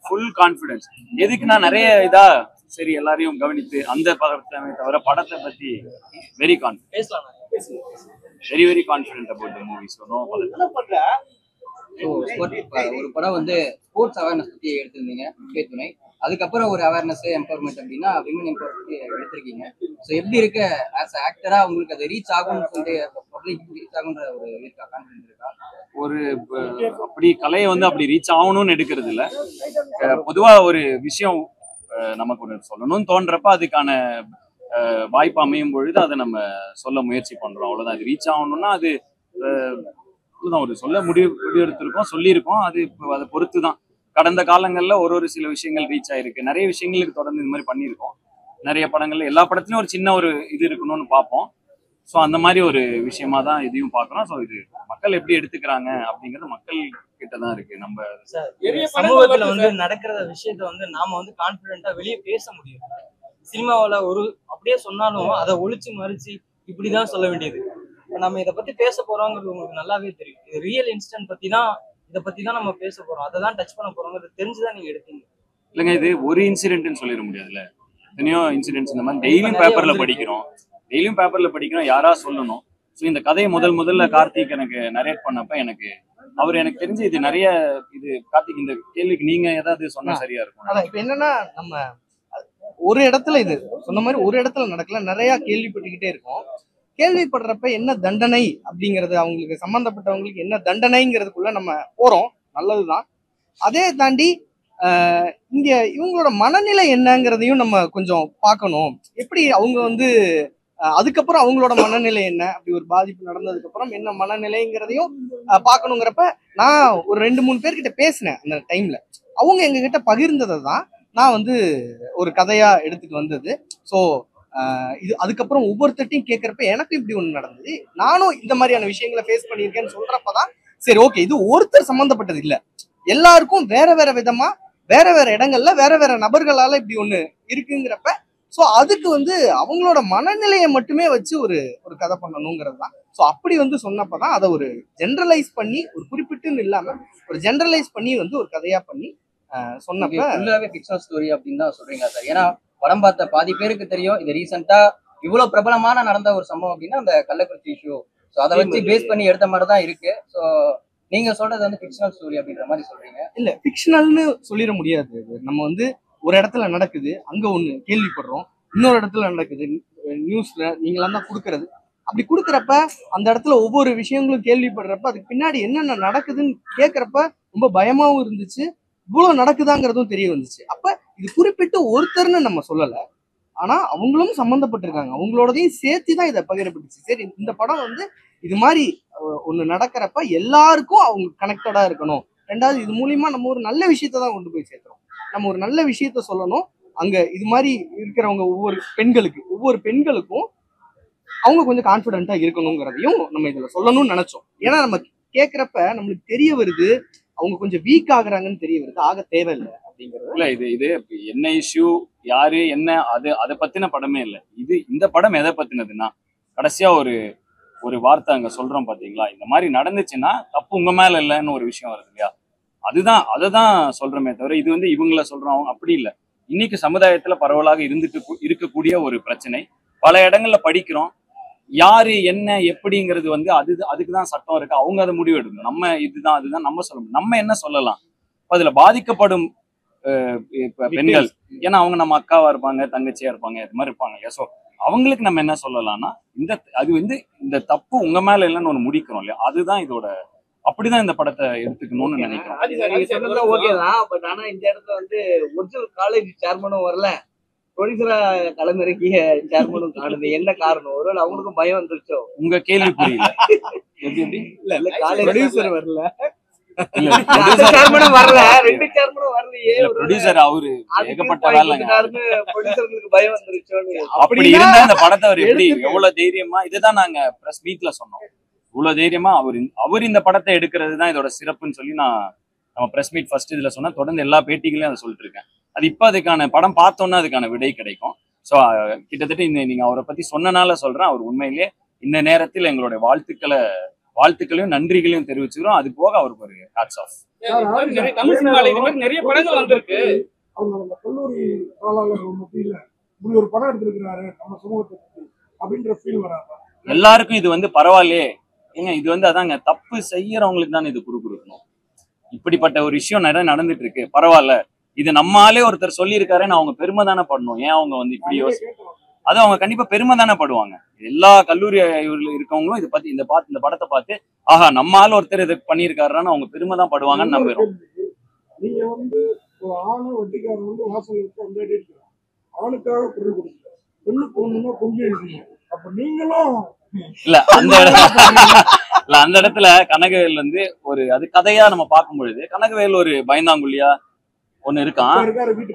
Full confidence. எதுக்குன்னா நிறைய இதா சரி எல்லாரையும் கவனித்து அந்த படத்தை தவிர படத்தை பத்தி very confident, very confident about the movie. So no ஒரு படம் வந்து ஸ்போர்ட்ஸ் அவேர்னஸ் பத்தி எடுத்திருந்தீங்க முக்கிய துணை, அதுக்கப்புறம் ஒரு அவேர்னஸ் எம்பவர்மெண்ட் அப்படின்னா விமன் எம்பவர் பத்தி எடுத்திருக்கீங்க. ஸோ எப்படி இருக்கு ஆஸ் ஆக்டரா உங்களுக்கு அது ரீச் ஆகும்னு சொல்லிட்டு பப்ளிக் ரீச் ஆகுன்ற ஒரு இருக்கா, கான்ஃபிடன்ஸ் இருக்கா? ஒரு அப்படி கலையை வந்து அப்படி ரீச் ஆகணும்னு எடுக்கிறது இல்லை. பொதுவா ஒரு விஷயம் நமக்கு ஒன்று சொல்லணும்னு தோன்றப்ப அதுக்கான வாய்ப்பு அமையும் பொழுது அதை நம்ம சொல்ல முயற்சி பண்றோம், அவ்வளவுதான். அது ரீச் ஆகணும்னா அது ஒரு சொல்ல முடிவெடுத்திருக்கோம், சொல்லியிருக்கோம். அது அதை பொறுத்து தான். கடந்த காலங்கள்ல ஒரு சில விஷயங்கள் ரீச் ஆயிருக்கு, நிறைய விஷயங்களுக்கு தொடர்ந்து இந்த மாதிரி பண்ணியிருக்கோம். நிறைய படங்கள்ல எல்லா படத்துலயும் ஒரு சின்ன ஒரு இது இருக்கணும்னு பார்ப்போம். ஸோ அந்த மாதிரி ஒரு விஷயமா தான் இதையும் பார்க்குறோம். ஸோ இது மக்கள் எப்படி எடுத்துக்கிறாங்க அப்படிங்கிறது மக்கள் கிட்ட தான் இருக்கு. நம்ம சமூகத்துல வந்து நடக்கிற விஷயத்த வந்து நாம வந்து கான்பிடென்ட்டா வெளியே பேச முடியும். சினிமாவில் ஒரு அப்படியே சொன்னாலும் அதை ஒழிச்சு மறிச்சு இப்படிதான் சொல்ல வேண்டியது. நம்ம இதை பத்தி பேச போறோங்கிறது உங்களுக்கு நல்லாவே தெரியும். இது ரியல் இன்சிடென்ட் பத்தி தான், இதை பத்தி தான் நம்ம பேச போறோம், அதை தான் டச் பண்ண போறோங்கிறது தெரிஞ்சுதான் நீங்க எடுத்தீங்க. இல்லைங்க, இது ஒரு இன்சிடென்ட்னு சொல்லிட முடியாதுல்ல. எத்தனையோ இன்சிடென்ட்ஸ் இந்த மாதிரி டெய்லியும் பேப்பர்ல படிக்கிறோம், யாரா சொல்லணும். ஸோ இந்த கதையை முதல்ல கார்த்திக் எனக்கு நரேட் பண்ணப்ப எனக்கு தெரிஞ்சு இது நிறைய இது கார்த்திக் இந்த கேள்விக்கு நீங்க ஏதாவது சொன்னா சரியா இருக்கும். அதான் இப்ப என்னன்னா, நம்ம ஒரு இடத்துல இது சொன்ன மாதிரி ஒரு இடத்துல நடக்கல, நிறைய கேள்விப்பட்டுக்கிட்டே இருக்கோம். கேள்விப்படுறப்ப என்ன தண்டனை அப்படிங்கிறது, அவங்களுக்கு சம்பந்தப்பட்டவங்களுக்கு என்ன தண்டனைங்கிறதுக்குள்ள நம்ம போறோம், நல்லதுதான். அதே தாண்டி இங்க இவங்களோட மனநிலை என்னங்கிறதையும் நம்ம கொஞ்சம் பார்க்கணும். எப்படி அவங்க வந்து அதுக்கப்புறம் அவங்களோட மனநிலை என்ன, அப்படி ஒரு பாதிப்பு நடந்ததுக்கு அப்புறம் என்ன மனநிலைங்கிறதையும் பார்க்கணுங்கிறப்ப நான் ஒரு 2-3 பேர்கிட்ட பேசினேன் அந்த டைம்ல. அவங்க எங்க கிட்ட பகிர்ந்ததை தான் நான் வந்து ஒரு கதையா எடுத்துட்டு வந்தது. ஸோ இது அதுக்கப்புறம் ஒவ்வொருத்தையும் கேட்கறப்ப எனக்கு இப்படி ஒண்ணு நடந்தது, நானும் இந்த மாதிரியான விஷயங்களை ஃபேஸ் பண்ணியிருக்கேன்னு சொல்றப்பதான் சரி ஓகே, இது ஒருத்தர் சம்பந்தப்பட்டது இல்லை, எல்லாருக்கும் வேற வேற விதமா வேற வேற இடங்கள்ல வேற வேற நபர்களால இப்படி ஒண்ணு இருக்குங்கிறப்ப ஸோ அதுக்கு வந்து அவங்களோட மனநிலையை மட்டுமே வச்சு ஒரு கதை பண்ணணுங்கிறது தான். ஸோ அப்படி வந்து சொன்னப்பதான் அதை ஒரு ஜென்ரலைஸ் பண்ணி, ஒரு குறிப்பிட்டுன்னு இல்லாம ஒரு ஜென்ரலைஸ் பண்ணி வந்து ஒரு கதையா பண்ணி சொன்னப்ப ஃபுல்லாவே ஃபிக்ஷனல் ஸ்டோரி அப்படின்னு தான் சொல்றீங்க சார். ஏன்னா படம் பார்த்த பாதி பேருக்கு தெரியும் இது ரீசெண்டா இவ்வளவு பிரபலமான நடந்த ஒரு சம்பவம் அப்படின்னா அந்த கள்ளக்குறிச்சி இஷ்யூ. ஸோ அதை வச்சு பேஸ் பண்ணி எடுத்த மாதிரி தான் இருக்கு. ஸோ நீங்க சொல்றது வந்து ஃபிக்ஷனல் ஸ்டோரி அப்படின்ற மாதிரி சொல்றீங்க. இல்ல, ஃபிக்ஷனல்னு சொல்லிட முடியாது. நம்ம வந்து ஒரு இடத்துல நடக்குது, அங்க ஒண்ணு கேள்விப்படுறோம், இன்னொரு இடத்துல நடக்குது, நியூஸ்ல நீங்களாம் தான் கொடுக்கறது. அப்படி கொடுக்குறப்ப அந்த இடத்துல ஒவ்வொரு விஷயங்களும் கேள்விப்படுறப்ப அதுக்கு பின்னாடி என்னென்ன நடக்குதுன்னு கேட்கறப்ப ரொம்ப பயமாவும் இருந்துச்சு, இவ்வளவு நடக்குதாங்கிறதும் தெரிய வந்துச்சு. அப்ப இது குறிப்பிட்டு ஒருத்தர்னு நம்ம சொல்லல, ஆனா அவங்களும் சம்மந்தப்பட்டிருக்காங்க, அவங்களோடதையும் சேர்த்து தான் இதை பகிரப்பட்டுச்சு. சரி, இந்த படம் வந்து இது மாதிரி ஒண்ணு நடக்கிறப்ப எல்லாருக்கும் அவங்க கனெக்டடா இருக்கணும். ரெண்டாவது, இது மூலியமா நம்ம ஒரு நல்ல விஷயத்த தான் கொண்டு போய் சேர்க்கிறோம், நம்ம ஒரு நல்ல விஷயத்த சொல்லணும். அங்க இது மாதிரி இருக்கிறவங்க ஒவ்வொரு பெண்களுக்கும் அவங்க கொஞ்சம் கான்பிடென்ட்டா இருக்கணுங்கிறதையும் நம்ம இதுல சொல்லணும்னு நினைச்சோம். ஏன்னா நம்ம கேட்கிறப்ப நம்மளுக்கு தெரிய வருது அவங்க கொஞ்சம் வீக் ஆகுறாங்கன்னு தெரிய வருது, ஆக தேவையில்லை அப்படிங்கிறது. இல்ல, இது என்ன இஷ்யூ, யாரு என்ன, அதை பத்தின படமே இல்லை. இந்த படம் எதை பத்தினதுன்னா, கடைசியா ஒரு வார்த்தை அங்க சொல்றோம் பாத்தீங்களா, இந்த மாதிரி நடந்துச்சுன்னா தப்பு உங்க மேல இல்லைன்னு ஒரு விஷயம் வருது இல்லையா, அதை தான் சொல்றோமே தவிர இது வந்து இவங்கள சொல்றோம் அப்படி இல்லை. இன்னைக்கு சமுதாயத்துல பரவலாக இருக்கக்கூடிய ஒரு பிரச்சனை, பல இடங்கள்ல படிக்கிறோம். யாரு என்ன எப்படிங்கிறது வந்து அதுக்குதான் சட்டம் இருக்கு, அவங்க அதை முடிவு எடுக்கணும். நம்ம அதுதான் நம்ம சொல்ல முடியும். நம்ம என்ன சொல்லலாம், அதுல பாதிக்கப்படும் பெண்கள், ஏன்னா அவங்க நம்ம அக்காவா இருப்பாங்க, தங்கச்சியா இருப்பாங்க, இது மாதிரி இருப்பாங்க இல்லையா. ஸோ அவங்களுக்கு நம்ம என்ன சொல்லலாம்னா, அது வந்து இந்த தப்பு உங்க மேல இல்லைன்னு ஒண்ணு முடிக்கிறோம் இல்லையா, அதுதான் இதோட, அப்படிதான் இந்த படத்தை எடுத்துக்கணும்னு நினைக்கிறேன். ஓகேதான், பட் ஆனா இந்த இடத்துல வந்து ஒரிஜினல் காலேஜ் சேர்மனும் வரல, ப்ரொடியூசரா களமிறக்கிய சேர்மனும் காணுது. என்ன காரணம்? ஒருவேளை அவங்களுக்கும் பயம் வந்துருச்சோ? உங்க கேள்வி புரியல. எப்படி இல்ல காலேஜ் ப்ரொடியூசர் வரல, ஏகப்பட்ட வேலை. அப்படி இருந்தா இந்த படத்தை அவர் எப்படி எவ்வளவு தைரியமா, இதுதான் நாங்க பிரஸ் மீட்ல சொன்னோம், இவ்வளவு தைரியமா அவர் இந்த படத்தை எடுக்கிறதுதான் இதோட சிறப்புன்னு சொல்லி நம்ம பிரஸ் மீட் ஃபர்ஸ்ட் இதுல சொன்னா, தொடர்ந்து எல்லா பேட்டிகளையும் அதை சொல்லிட்டு இருக்கேன். அது இப்ப அதுக்கான படம் பார்த்தோம்னா அதுக்கான விடை கிடைக்கும். ஸோ கிட்டத்தட்ட நீங்க அவரை பத்தி சொன்னனால சொல்றேன், அவர் உண்மையிலேயே இந்த நேரத்தில் எங்களுடைய வாழ்த்துக்களையும் நன்றிகளையும் தெரிவிச்சுக்கிறோம். அது போக அவருக்கு ஒரு ஹேட்ஸ் ஆஃப். தமிழ் சினிமால இது மாதிரி நிறைய படங்கள் வந்திருக்கு. அவங்க நம்ம கல்லூரி காலாளர்கள் மத்தியில இப்படி ஒரு படம் எடுத்திருக்கிறாரு நம்ம சமூகத்தை பத்தி அப்படின்ற ஃபீல் வராதா? எல்லாருக்கும் இது பரவாயில்லையே ஏங்க, இது அதாங்க, தப்பு செய்யறவங்களுக்கு தானே இது கொடுக்கணும். இப்படிப்பட்ட ஒரு விஷயம் நிறைய நடந்துட்டு இருக்கு, பரவாயில்ல, இது நம்மாலே ஒருத்தர் சொல்லியிருக்காருன்னு அவங்க பெருமை தானே படணும். ஏன் அவங்க இப்படி அது அவங்க கண்டிப்பா பெருமை தானே படுவாங்க. எல்லா கல்லூரி இருக்கவங்களும் இதை பத்தி இந்த படத்தை பார்த்து ஆஹா நம்மால ஒருத்தர் இதை பண்ணியிருக்காருன்னு அவங்க பெருமை தான் படுவாங்கன்னு நம்புறோம். நீங்க ஒரு ஆணு வட்டிக்காரர் வாசல் கொண்டாடி இருக்கிறார், ஆணுக்காக குரல் கொடுக்குறாரு, பெண்ணு பொண்ணுன்னா கொஞ்சம் எழுதுங்க. அப்ப நீங்களும் இல்ல அந்த இடத்துல கனகவேல் ஒரு அது கதையா நம்ம பார்க்கும் பொழுது கனகவேல் ஒரு பயந்தாங்குழியா ஒண்ணு இருக்கான்.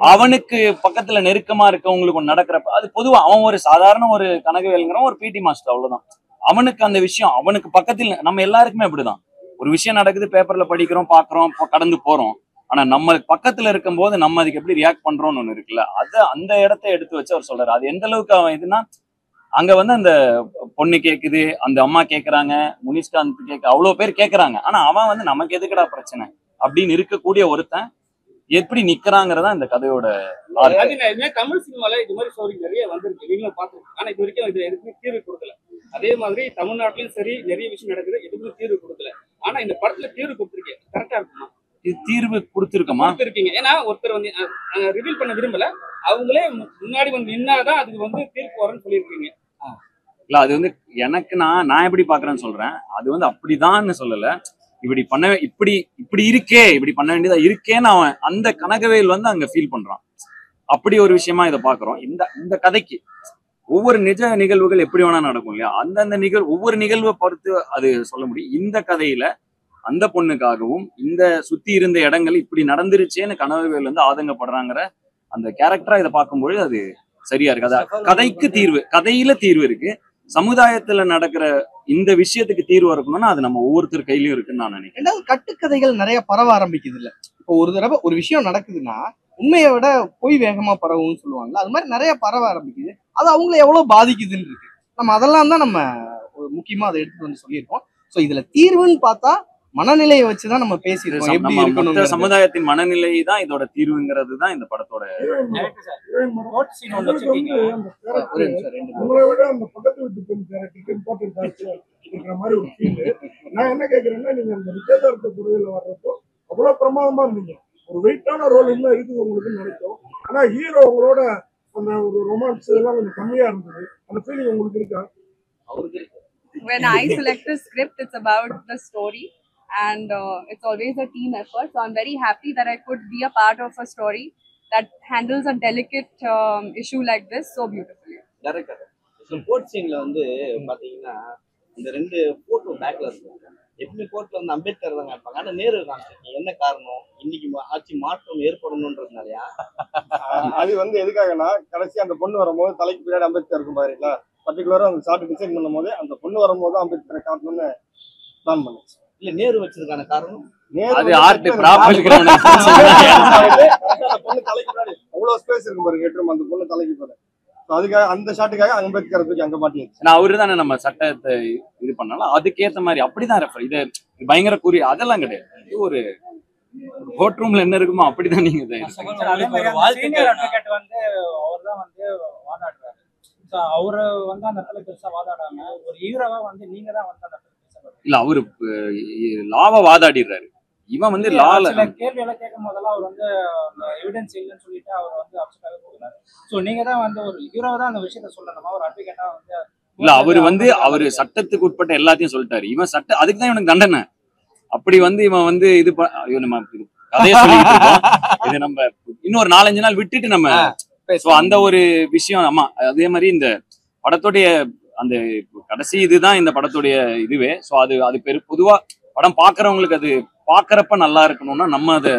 அவனுக்கு பக்கத்துல நெருக்கமா இருக்கவங்களுக்கு ஒண்ணு நடக்கிறப்ப அது பொதுவா அவன் ஒரு சாதாரண ஒரு கனகவேலுங்கிற ஒரு பிடி மாஸ்டர், அவ்வளவுதான். அவனுக்கு அந்த விஷயம் அவனுக்கு பக்கத்துல நம்ம எல்லாருக்குமே அப்படிதான். ஒரு விஷயம் நடக்குது, பேப்பர்ல படிக்கிறோம், பாக்குறோம், கடந்து போறோம். ஆனா நம்ம பக்கத்துல இருக்கும் போது நம்ம அதுக்கு எப்படி ரியாக்ட் பண்றோம்னு ஒண்ணு இருக்குல்ல, அது அந்த இடத்த எடுத்து வச்சு அவர் சொல்றாரு. அது எந்த அளவுக்கு அவன் இதுன்னா அங்க அந்த பொண்ணு கேக்குது, அந்த அம்மா கேக்குறாங்க, முனிஷ்காந்த் அவ்வளவு பேர் கேக்குறாங்க. ஆனா அவன் நமக்கு எதுக்குடா பிரச்சனை அப்படின்னு இருக்கக்கூடிய ஒருத்தன் எப்படி நிக்கிறாங்கிறதா இந்த கதையோட. தமிழ் சினிமால இது மாதிரி ஸ்டோரி நிறைய வந்திருக்கு, நீங்களும் பாத்துருக்கீங்க. ஆனா இது வரைக்கும் இது எதுக்குமே தீர்வு கொடுக்கல. அதே மாதிரி தமிழ்நாட்டிலும் சரி நிறைய விஷயம் நடக்குது, எதுக்குமே தீர்வு கொடுக்கல. ஆனா இந்த படத்துல தீர்வு கொடுத்துருக்கீங்க, கரெக்டா இருக்குமா? இது தீர்வு கொடுத்துருக்கோமா? இருக்கீங்க. ஏன்னா ஒருத்தர் ரிவீல் பண்ண விரும்பல, அவங்களே முன்னாடி நின்னாதான் அதுக்கு தீர்ப்பு வரும்னு சொல்லியிருக்கீங்க. இல்ல அது எனக்கு நான் எப்படி பாக்குறேன்னு சொல்றேன். அது அப்படிதான்னு சொல்லல, இப்படி பண்ண இப்படி இருக்கே, இப்படி பண்ண வேண்டியதா இருக்கேன்னு அவன் அந்த கனகவேல் அங்க ஃபீல் பண்றான். அப்படி ஒரு விஷயமா இதை பாக்குறோம். இந்த கதைக்கு ஒவ்வொரு நிஜ நிகழ்வுகள் எப்படி வேணா நடக்கும் இல்லையா, அந்தந்த ஒவ்வொரு நிகழ்வை பொறுத்து அது சொல்ல முடியும். இந்த கதையில அந்த பொண்ணுக்காகவும் இந்த சுத்தி இருந்த இடங்கள் இப்படி நடந்துருச்சேன்னு கனகவேல் ஆதங்கப்படுறாங்கிற அந்த கேரக்டரா இதை பார்க்கும்போது அது சரியா இருக்கு. கதைக்கு தீர்வு, கதையில தீர்வு இருக்கு. சமுதாயத்துல நடக்கிற இந்த விஷயத்துக்கு தீர்வு இருக்கணும்னா அது நம்ம ஒவ்வொருத்தர் கையிலயும் இருக்குன்னு நான் நினைக்கிறேன். கட்டுக்கதைகள் நிறைய பரவ ஆரம்பிக்குது இல்ல. இப்போ ஒரு தடவை ஒரு விஷயம் நடக்குதுன்னா உண்மையை விட பொய் வேகமா பரவும்னு சொல்லுவாங்கல்ல, அது மாதிரி நிறைய பரவ ஆரம்பிக்குது. அது அவங்களை எவ்வளவு பாதிக்குதுன்னு இருக்கு. நம்ம அதெல்லாம் தான் நம்ம முக்கியமா அதை எடுத்துட்டு சொல்லியிருக்கோம். சோ இதுல தீர்வுன்னு பார்த்தா மனநிலையை வச்சுதான் நம்ம பேசியிருக்கோம். எப்படி இருக்கணும், சமுதாயத்தின் மனநிலை தான் இதோட தீர்வுங்கிறது தான் இந்த படத்தோட. உங்களை விட அந்த பக்கத்து வீட்டு பெண் கேரக்டருக்கு இம்பார்ட்டன்ட் ஆச்சு இருக்கிற மாதிரி ஒரு ஃபீல். நான் என்ன கேட்கறேன்னா, நீங்க அந்த நிச்சயதார்த்த குழுவில் வர்றப்போ அவ்வளவு பிரமாதமா இருந்தீங்க. ஒரு வெயிட்டான ரோல் இன்னும் இருக்குது உங்களுக்கு நினைச்சோம். ஆனா ஹீரோ உங்களோட அந்த ஒரு ரொமான்ஸ் எல்லாம் கொஞ்சம் கம்மியா இருந்தது. அந்த ஃபீலிங் உங்களுக்கு இருக்கா? When I select a script, it's about the story. And it's always a team effort. So I'm very happy that I could be a part of a story that handles a delicate issue like this so beautifully. Director, court சீன்ல பாத்தீங்கன்னா இந்த ரெண்டு photo பேக்ல இருக்கும். எப்பவுமே கோர்ட்ல அம்பேத்கர் தான் காட்டுவாங்க, ஆனா நேரு காமிச்சிருக்கீங்க. என்ன காரணம்? இன்னைக்கு ஆட்சி மாற்றம் ஏற்படணும்ன்றதுனாலயா? அது எதுக்காகனா, கடைசி அந்த பொண்ணு வரும்போது தலைக்கு பின்னாடி அம்பேத்கர் இருக்கும் பாருங்களா, பர்டிகுலரா அந்த ஷார்ட் டிசைன் பண்ணும் போது அந்த பொண்ணு வரும்போது அம்பேத்கரை காட்டணும்னு பிளான் பண்ணுச்சு. இல்ல நேரு வச்சதுக்கான காரணம் அது ஆர்ட் ப்ராப்பர் பொண்ணு தலைக்கு பின்னாடி அவ்வளவு ஸ்பேஸ் இருக்கும் பாருங்க, ஹெட்ரூம் அந்த பொண்ணு தலைக்கு போற. அதுக்காக அந்த ஷாட்டுக்காக அம்பேத்கரை தூக்கி அங்க மாட்டியாச்சு. நான் அவரு தானே நம்ம சட்டத்தை இது பண்ணாலும் அதுக்கேற்ற மாதிரி அப்படிதான் ரெஃபர். இது பயங்கர குறி அதெல்லாம் கிடையாது. இது ஒரு கோர்ட் ரூம்ல என்ன இருக்குமோ அப்படிதான் நீங்க அவரு அந்த இடத்துல பெருசா வாதாடாம ஒரு ஹீரோவா நீங்க தான் அந்த இல்ல அவரு லாவ வாதாடிடுறாரு. இவன் லால கேள்வி எல்லாம் கேட்கும் போதெல்லாம் அவர் எவிடன்ஸ் இல்லைன்னு சொல்லிட்டு அவர் அப்செட்டாக போகிறாரு. சோ நீங்க தான் ஒரு ஹீரோவா தான் அந்த விஷயத்த சொல்லணுமா, ஒரு அட்வொகேட்டா இல்ல அவரு அவரு சட்டத்துக்கு உட்பட்ட எல்லாத்தையும் சொல்லிட்டாரு. இவன் சட்ட அதுக்கு தான் இவனுக்கு தண்டனை. அப்படி இவன் இது நம்ம கதையை சொல்லிட்டு இருக்கோம். இது நம்ம இன்னொரு 4-5 நாள் விட்டுட்டு நம்ம அந்த ஒரு விஷயம். ஆமா, அதே மாதிரி இந்த படத்துடைய அந்த கடைசி இதுதான் இந்த படத்துடைய இதுவே. சோ அது பொதுவா படம் பாக்குறவங்களுக்கு அது பாக்குறப்ப நல்லா இருக்கணும்னா நம்ம அதை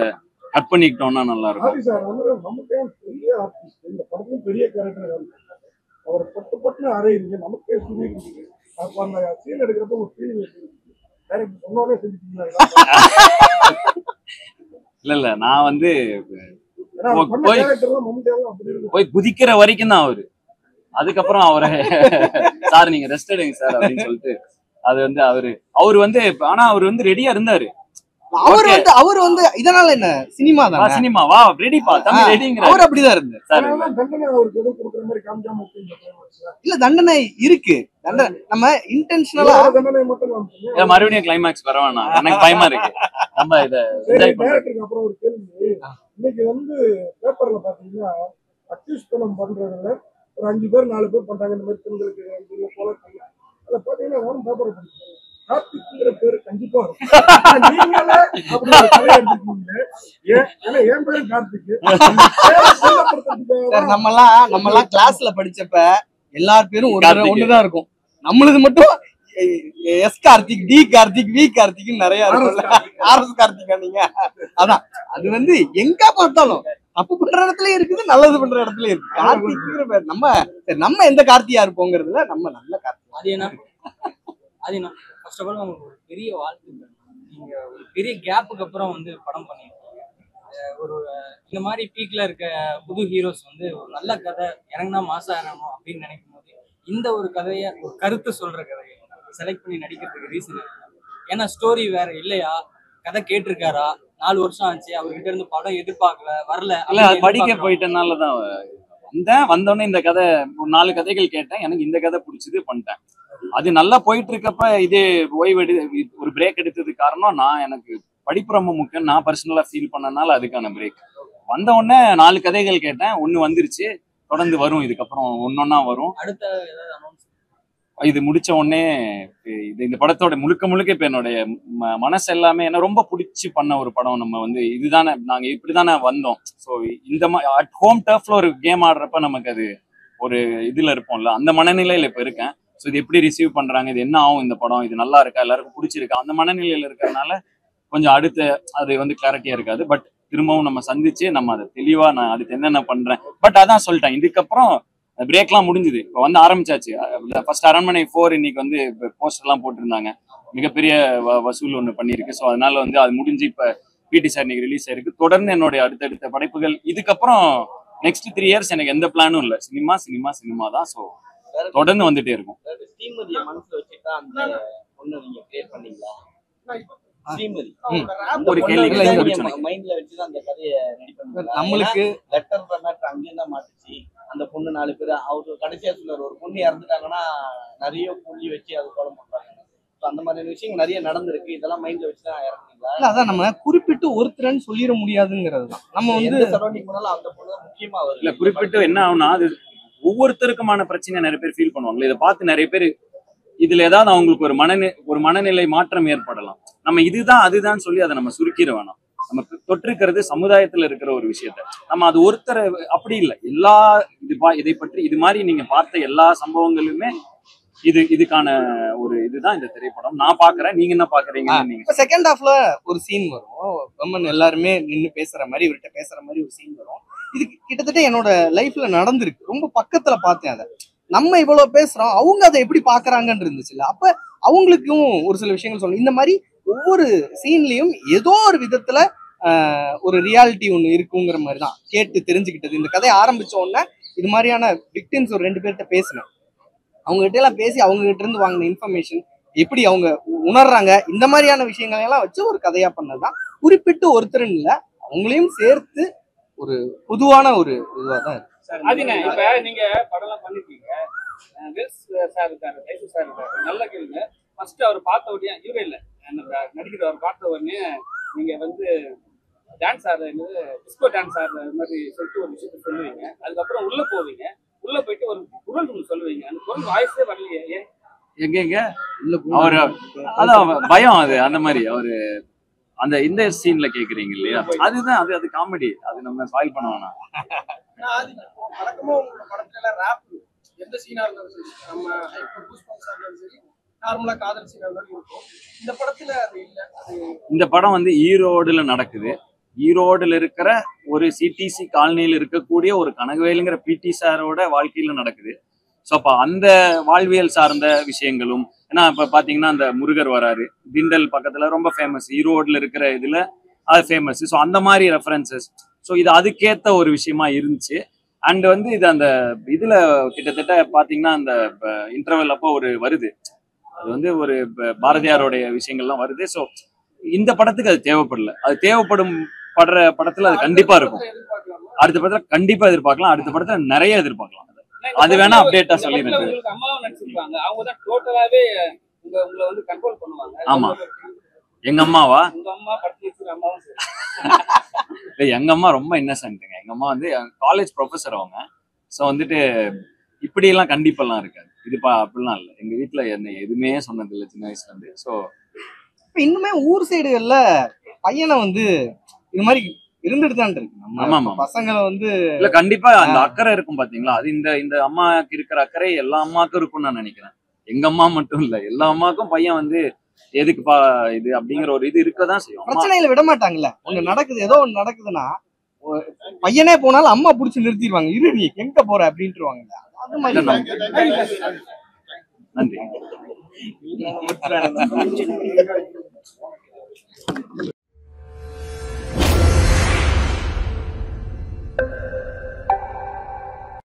கட் பண்ணிக்கிட்டோம்னா நல்லா இருக்கும். பெரிய ஆர்டிஸ்ட், இந்த படத்துல பெரிய கேரக்டர் அவர் பட்டு பட்டு அறையுங்க, நமக்கே புரியுது. அப்ப அந்த சீன் எடுக்கிறப்ப ஒரு ஃபீலிங் சொன்னோடனே செஞ்சுட்டீங்களா? இல்ல நான் போய் குதிக்கிற வரைக்கும் தான் அவரு. அதுக்கப்புறம் அவரை சார் நீங்க ரெஸ்ட் எடுங்க சார் அப்படின்னு சொல்லிட்டு அது வந்து அவரு வந்து ஆனா அவர் வந்து ரெடியா இருந்தாரு. அவர் வந்து இதனால என்ன சினிமா தான் சினிமா வா ரெடிப்பா தம்பி ரெடிங்கிற அவர் அப்படிதான் இருந்தார். தண்டனை அவருக்கு எதுவும் கொடுக்குற மாதிரி காமிக்காம இல்ல தண்டனை இருக்கு, தண்டனை நம்ம இன்டென்ஷனலா தண்டனை மட்டும் காமிச்சீங்க. மறுபடியும் கிளைமேக்ஸ் வர வேணாம், எனக்கு பயமா இருக்கு. நம்ம இதை டைரக்டருக்கு அப்புறம் ஒரு கேள்வி. இன்னைக்கு வந்து பேப்பர்ல பாத்தீங்கன்னா அக்யூஸ் பணம் பண்றதுல ஒரு 5 பேர் 4 பேர் பண்றாங்க. இந்த மாதிரி பெண்களுக்கு போல அதை பாத்தீங்கன்னா நானும் பேப்பர் படிக்கிறேன். கார்த்திக்ங்கிற பேரு கண்டிப்பா இருக்கும். நீங்களே அப்படி ஒரு கதை எடுத்துக்கீங்க. ஏன்னா என் பேரு கார்த்திக். நம்மலாம் கிளாஸ்ல படிச்சப்ப எல்லார் பேரும் ஒண்ணுதான் இருக்கும். நம்மளது மட்டும் S Karthik, T Karthik, V Karthik நிறைய இருக்கும். ஆர்எஸ் கார்த்திகா நீங்க? அதான் அது வந்து எங்க பார்த்தாலும் தப்பு பண்ற இடத்துல இருக்குது, நல்லது பண்ற இடத்துல இருக்கு. கார்த்திக்ங்கிற பேர் நம்ம எந்த கார்த்தியா இருப்போங்கிறதுல நம்ம நல்ல கார்த்திக். அது என்ன ஃபர்ஸ்ட் ஆஃப் ஆல் உங்களுக்கு ஒரு பெரிய வாழ்த்து. நீங்க ஒரு பெரிய கேப்புக்கு அப்புறம் வந்து படம் பண்ணிருக்கீங்க. ஒரு இந்த மாதிரி பீக்ல இருக்க புது ஹீரோஸ் வந்து ஒரு நல்ல கதை இறங்கினா மாசம் இறங்கணும் அப்படின்னு நினைக்கும் போது இந்த ஒரு கதையை, ஒரு கருத்து சொல்ற கதையை செலக்ட் பண்ணி நடிக்கிறதுக்கு ரீசன் ஏன்னா ஸ்டோரி வேற இல்லையா? கதை கேட்டிருக்காரா? 4 வருஷம் ஆச்சு, அவர்கிட்ட இருந்து படம் எதிர்பார்க்கல, வரல. இல்ல படிக்க போயிட்டனாலதான் வந்தோடனே இந்த கதை 4 கதைகள் கேட்டேன், எனக்கு இந்த கதை பிடிச்சது பண்ணிட்டேன். அது நல்லா போயிட்டு இருக்கப்ப இது ஒரு பிரேக் எடுத்தது காரணம் எனக்கு படிப்பு ரொம்ப முக்கியம், நான் பர்சனலா ஃபீல் பண்ணனால அதுக்கான பிரேக். வந்த உடனே 4 கதைகள் கேட்டேன், 1 வந்துருச்சு, தொடர்ந்து வரும், இதுக்கப்புறம் ஒன்னொன்னா வரும். அடுத்த இது முடிச்ச உடனே இந்த படத்தோட முழுக்க இப்ப என்னுடைய மனசு எல்லாமே என்ன ரொம்ப பிடிச்சி பண்ண ஒரு படம். நம்ம வந்து இதுதானே நாங்க இப்படிதானே வந்தோம். ஸோ இந்த அட் ஹோம் டர்ஃப்ல ஒரு கேம் ஆடுறப்ப நமக்கு அது ஒரு இதுல இருப்போம்ல, அந்த மனநிலையில இப்ப இருக்கேன். ஸோ இது எப்படி ரிசீவ் பண்றாங்க, இது என்ன ஆகும், இந்த படம் இது நல்லா இருக்கா, எல்லாருக்கும் பிடிச்சிருக்கா, அந்த மனநிலையில இருக்கிறதுனால கொஞ்சம் அடுத்த அது வந்து கிளாரிட்டியா இருக்காது. பட் திரும்பவும் நம்ம சந்திச்சு நம்ம அதை தெளிவா நான் அடுத்து என்னென்ன பண்றேன். பட் அதான் சொல்லிட்டேன், இதுக்கப்புறம் பிரேக்லாம் முடிஞ்சுது, இப்போ வந்து ஆரம்பிச்சாச்சு. ஃபர்ஸ்ட் அரண்மனை 4 இன்னைக்கு வந்து போஸ்டர்லாம் போட்டிருந்தாங்க, மிகப்பெரிய வசூல் ஒன்று பண்ணியிருக்கு. ஸோ அதனால வந்து அது முடிஞ்சு இப்போ பிடி சார் இன்னைக்கு ரிலீஸ் ஆயிருக்கு. தொடர்ந்து என்னுடைய அடுத்தடுத்த படைப்புகள் இதுக்கப்புறம் நெக்ஸ்ட் 3 இயர்ஸ் எனக்கு எந்த பிளானும் இல்லை, சினிமா தான். ஸோ தொடர்ந்து வந்துட்டே இருக்கும். ஸ்ரீமதியை மனசுல வச்சுட்டா அந்த பொண்ணு நீங்க கிரியேட் பண்ணீங்களா? ஸ்ரீமதி ஒரு கேள்வி மைண்ட்ல வச்சுதான் அந்த கதையை ரெடி பண்ணீங்களா? நம்மளுக்கு லெட்டர் மேட்டர் அங்கேயும் தான் மாட்டுச்சு. அந்த பொண்ணு 4 பேர் அவரு கடைசியா சொன்னார், ஒரு பொண்ணு இறந்துட்டாங்கன்னா நிறைய புள்ளி வச்சு அது கொலை பண்றாங்க. அந்த மாதிரி விஷயங்கள் நிறைய நடந்திருக்கு. இதெல்லாம் மைண்ட்ல வச்சுதான் இறங்குறீங்களா? இல்ல அதான் நம்ம குறிப்பிட்டு ஒருத்தரன்னு சொல்லிட முடியாதுங்கிறது தான். நம்ம வந்து சரௌண்டிங் பண்ணாலும் அந்த பொண்ணு தான் முக்கியமா வருது. இல்ல குறிப்பிட்டு என்ன ஆகும்னா, அது ஒவ்வொருத்தருக்குமான பிரச்சனையை நிறைய பேர் ஃபீல் பண்ணுவாங்க. இதை பார்த்து நிறைய பேர் இதுல ஏதாவது அவங்களுக்கு ஒரு மனநிலை மாற்றம் ஏற்படலாம். நம்ம இதுதான் அதுதான் சொல்லி அதை நம்ம சுருக்கிட வேணாம். நம்ம தொற்றிருக்கிறது சமுதாயத்துல இருக்கிற ஒரு விஷயத்த நம்ம அது ஒருத்தர் அப்படி இல்லை, எல்லா இதை பற்றி இது மாதிரி நீங்க பார்த்த எல்லா சம்பவங்களுமே இதுக்கான ஒரு இதுதான் இந்த திரைப்படம். நான் பாக்குறேன், நீங்க என்ன பாக்குறீங்க? நீங்க செகண்ட் ஹாஃப்ல ஒரு சீன் வரும், விமன் எல்லாருமே நின்று பேசுற மாதிரி, இவர்கிட்ட பேசுற மாதிரி ஒரு சீன் வரும். இது கிட்டத்தட்ட என்னோட லைஃப்ல நடந்திருக்கு, ரொம்ப பக்கத்துல பார்த்தேன் அதை. நம்ம இவ்வளவு பேசுறோம், அவங்க அதை எப்படி பாக்குறாங்கன்னு இருந்துச்சுல்ல, அப்ப அவங்களுக்கும் ஒரு சில விஷயங்கள் சொல்லணும். இந்த மாதிரி ஒவ்வொரு சீன்லயும் ஏதோ ஒரு விதத்துல ஒரு ரியாலிட்டி ஒண்ணு இருக்குங்கிற மாதிரி தான் கேட்டு தெரிஞ்சுக்கிட்டது. இந்த கதையை ஆரம்பிச்ச உடனே இது மாதிரியான விக்டிம்ஸ் ஒரு 2 பேர்கிட்ட பேசினேன். அவங்க கிட்ட எல்லாம் பேசி அவங்க கிட்ட இருந்து வாங்கின இன்ஃபர்மேஷன் எப்படி அவங்க உணர்றாங்க, இந்த மாதிரியான விஷயங்கள் எல்லாம் வச்சு ஒரு கதையா பண்ணதுதான். குறிப்பிட்டு ஒருத்தருன்னு இல்லை, அவங்களையும் சேர்த்து ஒரு பொதுவான ஒரு இதுவா தான் இருக்கு. இப்ப நீங்க படம் எல்லாம் பண்ணிருக்கீங்க, சார் இருக்காரு, சார் இருக்காரு, நல்ல கேளுங்க. ஃபர்ஸ்ட் அவர் பார்த்த உடனே இவரே இல்லை நடிக்கிறவர் பார்த்த உடனே நீங்க வந்து டான்ஸ் ஆடுறது, டிஸ்கோ டான்ஸ் ஆடுற மாதிரி சொல்லிட்டு ஒரு விஷயத்த சொல்லுவீங்க. அதுக்கப்புறம் உள்ள போவீங்க, உள்ள போயிட்டு ஒரு குரல் ஒன்று சொல்லுவீங்க. அந்த குரல் வாய்ஸே வரலையே, எங்க அவரு அதான் பயம், அது அந்த மாதிரி அவரு அந்த இந்த சீன்ல கேக்குறீங்க இல்லையா, அதுதான் அது காமெடி, அது நம்ம ஸ்பாயில் பண்ண வேணாம். வழக்கமா உங்களோட படத்துல ராப் எந்த சீனா இருந்தாலும் சரி, நம்ம சரி, நார்மலா காதல் சீனா இருந்தாலும் இருக்கும். இந்த படத்துல அது இல்ல. இந்த படம் வந்து ஈரோடுல நடக்குது. ஈரோடுல இருக்கிற ஒரு சிடிசி காலனியில் இருக்கக்கூடிய ஒரு கனகவேலுங்கிற பிடி சாரோட வாழ்க்கையில நடக்குது. ஸோ அப்போ அந்த வாழ்வியல் சார்ந்த விஷயங்களும், ஏன்னா இப்ப பாத்தீங்கன்னா அந்த முருகர் வராரு, திண்டல் பக்கத்துல ரொம்ப ஃபேமஸ், ஈரோடுல இருக்கிற இதுல அது ஃபேமஸ். ஸோ அந்த மாதிரி ரெஃபரன்சஸ், ஸோ இது அதுக்கேத்த ஒரு விஷயமா இருந்துச்சு. அண்ட் வந்து இது அந்த இதுல கிட்டத்தட்ட பாத்தீங்கன்னா அந்த இன்டர்வல் அப்போ ஒரு வருது, அது வந்து ஒரு பாரதியாருடைய விஷயங்கள்லாம் வருது. ஸோ இந்த படத்துக்கு அது தேவைப்படல. அது படுற படத்துல அது கண்டிப்பா இருக்கும். அடுத்த படத்துல கண்டிப்பா எதிர்பார்க்கலாம். அடுத்த படத்துல நிறைய எதிர்பார்க்கலாம். அது வேணா அப்டேட்டா சொல்லிடுறது. உங்களுக்கு அம்மாவும் நடிச்சிருப்பாங்க, அவங்க தான் டோட்டலாவே உங்களை வந்து கண்ட்ரோல் பண்ணுவாங்க. ஆமா. எங்க அம்மாவா? உங்க அம்மா படத்துல அம்மாவும் சரி. இல்லை, எங்க அம்மா ரொம்ப இன்னசென்ட்டுங்க. எங்க அம்மா வந்து காலேஜ் ப்ரொஃபஸர் அவங்க. ஸோ வந்துட்டு இப்படி எல்லாம் கண்டிப்பெல்லாம் இருக்காது. இதுப்பா அப்படிலாம் இல்லை. எங்க வீட்டுல என்ன எதுவுமே சொன்னது இல்லை சின்ன வயசுல இருந்து. ஸோ இப்ப இன்னுமே ஊர் சைடுகள்ல பையனை வந்து இது மாதிரி இருந்துட்டு தான் இருக்கு. ஆமா, நம்ம ஆமா. பசங்களை வந்து இல்ல கண்டிப்பா அந்த அக்கறை இருக்கும் பாத்தீங்களா? அது இந்த அம்மாக்கு இருக்கிற அக்கறை எல்லா அம்மாக்கும் இருக்கும்னு நான் நினைக்கிறேன். எங்க அம்மா மட்டும் இல்ல, எல்லா அம்மாக்கும் பையன் வந்து எதுக்குப்பா இது அப்படிங்கிற ஒரு இது இருக்கதான் செய்யும். அம்மா பிரச்சனையில விட மாட்டாங்கல்ல. ஒண்ணு நடக்குது, ஏதோ ஒண்ணு நடக்குதுன்னா பையனே போனாலும் அம்மா புடிச்சு நிறுத்திடுவாங்க. இரு நீ எங்க போற அப்படின்ட்டுருவாங்கல்ல. அது மாதிரி இல்ல, நன்றி.